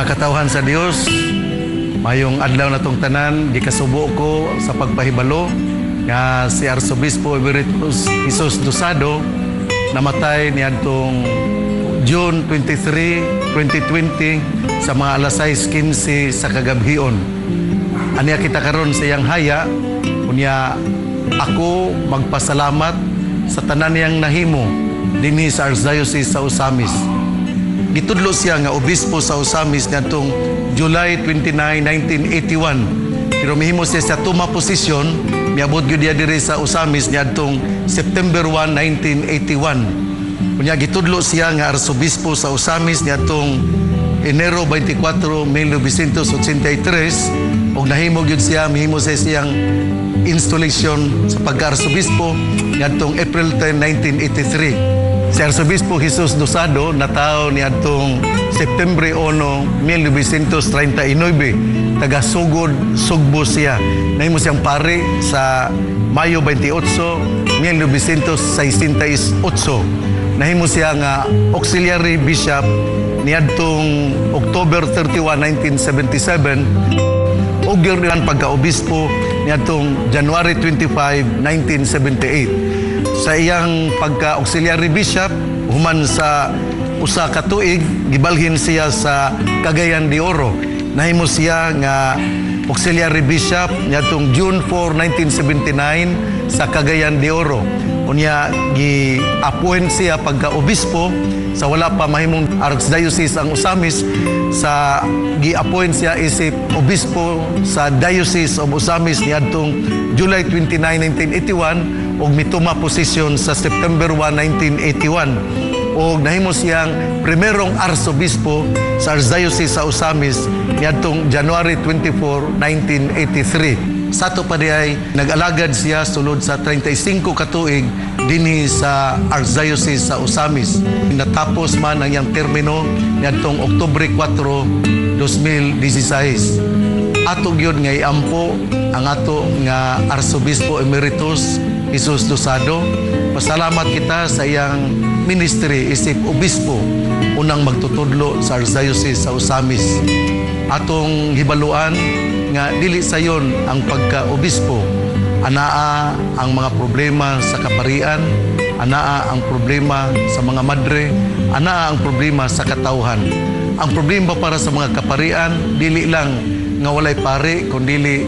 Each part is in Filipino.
Sa katawhan sa Dios, mayong adlaw na tong tanan, gikasubo ko sa pagpahibalo nga si Arsobispo Emeritus Jesus Dosado namatay niadtong June 23, 2020 sa mga alas 6:15 sa kagabhion. Aniya kita karon sa iyang haya, unya ako magpasalamat sa tanan niyang nahimo dinhi sa Archdiocese sa Osamis. Gitudlo siya nga obispo sa Osamis ngadtong July 29, 1981. Pero mihimo siya sa tuma posisyon, miabot gyud diya diri sa Osamis niadtong September 1, 1981. Unya gitudlo siya nga arsobispo sa Osamis niadtong Enero 24, 1983 ug nahimo gyud siya mihimo sa siyang installation sa pagka-arsobispo niadtong April 10, 1983. Si Arsobispo Jesus Dosado natao niadtong September 1, 1939. Taga Sugod, Sugbo siya. Nahimo siyang pare sa Mayo 28, 1968. Nahimo siya nga auxiliary bishop niadtong October 31, 1977. Ug gyud pagka-obispo niadtong January 25, 1978. Sa iyang pagka-auxiliary bishop, human sa usa ka tuig, gibalhin siya sa Cagayan de Oro. Nahimo siya nga auxiliary bishop niadtong June 4, 1979 sa Cagayan de Oro. Unya gi-appoint siya pagka-obispo sa wala pa mahimong Archdiocese ang Osamis, sa gi-appoint siya isip obispo sa Diocese of Osamis niadtong July 29, 1981 ug mituma posisyon sa September 1, 1981 ug nahimo siyang primerong arsobispo sa Archdiocese sa Osamis niadtong January 24, 1983. Sa ato pa diay nag-alagad siya sulod sa 35 ka tuig dinhi sa Archdiocese sa Osamis. Natapos man ang iyang termino niadtong Oktubre 4, 2016. Ato gyud nga iampo ang ato nga Arsobispo Emeritus Jesus Dosado. Pasalamat kita sa iyang ministry isip obispo unang magtutudlo sa Archdiocese sa Osamis. Atong hibaluan nga dili sayon ang pagka-obispo. Anaa ang mga problema sa kaparian, anaa ang problema sa mga madre, anaa ang problema sa katawhan. Ang problema para sa mga kaparian dili lang nga walay pare, kundi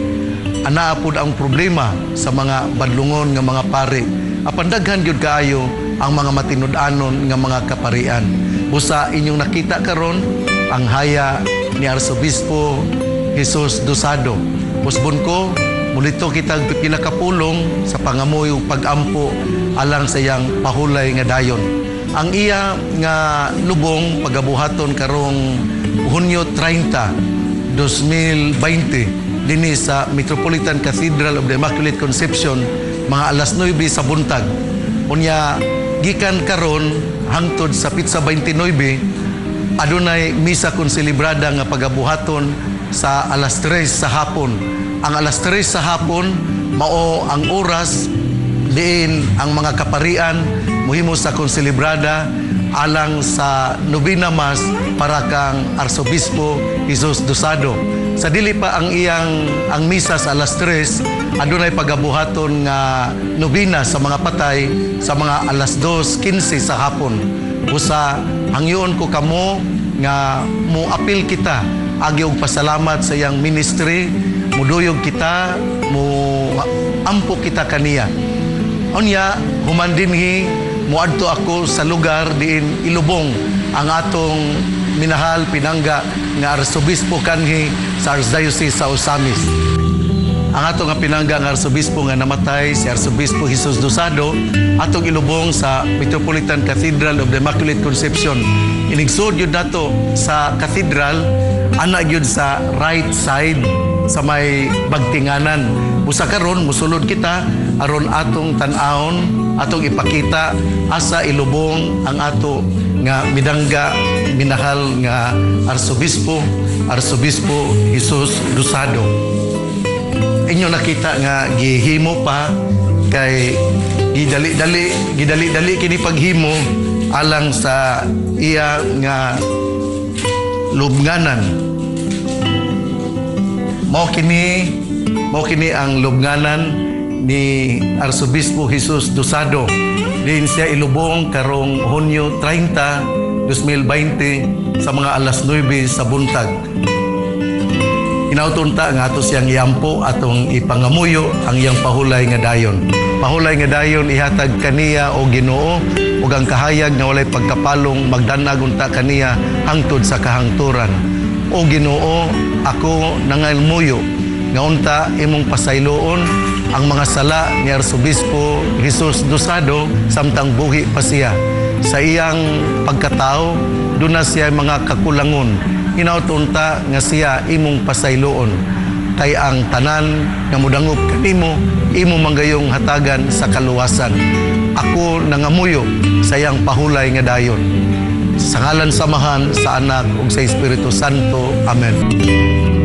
anaa pud ang problema sa mga badlungon nga mga pare. Apan daghan gyud kaayo ang mga matinud-anon nga mga kaparian. Busa inyong nakita karon ang haya ni Arsobispo Jesus Dosado. Pusbon ko, mulito kitag pinakapulong sa pangamoy ug pag-ampo alang sa iyang pahulay nga dayon. Ang iya nga lubong pagabuhaton karong Hunyo 30, 2020 dinhi sa Metropolitan Cathedral of the Immaculate Conception mga alas 9 sa buntag. Unya gikan karon hangtod sa pitsa 29 adunay misa kon selebrada nga pagabuhaton sa alas 3 sa hapon. Ang alas 3 sa hapon mao ang oras diin ang mga kaparian muhimo sa konselebrada alang sa Novena Mass para kang Arsobispo Jesus Dosado. Sa dili pa ang misa sa alas 3, adunay pagabuhaton nga nobina sa mga patay sa mga alas 2:15 sa hapon. Usa hangyon ko kamo nga mo apil kita agi og pasalamat sa iyang ministry, muduyog kita, mo ampo kita kaniya. Unya human dinhi moadto ako sa lugar diin ilubong ang atong minahal pinangga nga Arsobispo kanhi sa Archdiocese sa Osamis. Ang ato nga pinangga nga Arsobispo nga namatay si Arsobispo Jesus Dosado atong ilubong sa Metropolitan Cathedral of the Immaculate Conception. Inigsud yun nato sa cathedral, ana yun sa right side sa may bagtinganan. Busa karon musulod kita aron atong tan-aon, atong ipakita asa ilubong ang ato nga midangga minahal nga Arsobispo Jesus Dosado. Inyo nakita nga gihimo pa kay gidali kini paghimo alang sa iya nga lubnganan Mao kini ang lubnganan ni Arsobispo Jesus Dosado. Diin siya ilubong karong Hunyo 30, 2020 sa mga alas 9 sa buntag. Inautunta nga ato siyang iampo atong ipangamuyo ang iyang pahulay nga dayon. Pahulay nga dayon ihatag kaniya o Ginoo ug ang kahayag nga walay pagkapalong magdanag unta kaniya hangtod sa kahangturan. O Ginoo, ako nangalmuyo nga unta imong pasayloon ang mga sala ni Arsobispo Jesus Dosado samtang buhi pa siya. Sa iyang pagkatao, doon na siya mga kakulangon. Inautunta nga siya imong pasayloon. Kay ang tanan nga mudangop kanimo, imo manggayong hatagan sa kaluwasan. Ako nangamuyo sa iyang pahulay nga dayon. Sa ngalan samahan sa Anak ug sa Espiritu Santo. Amen.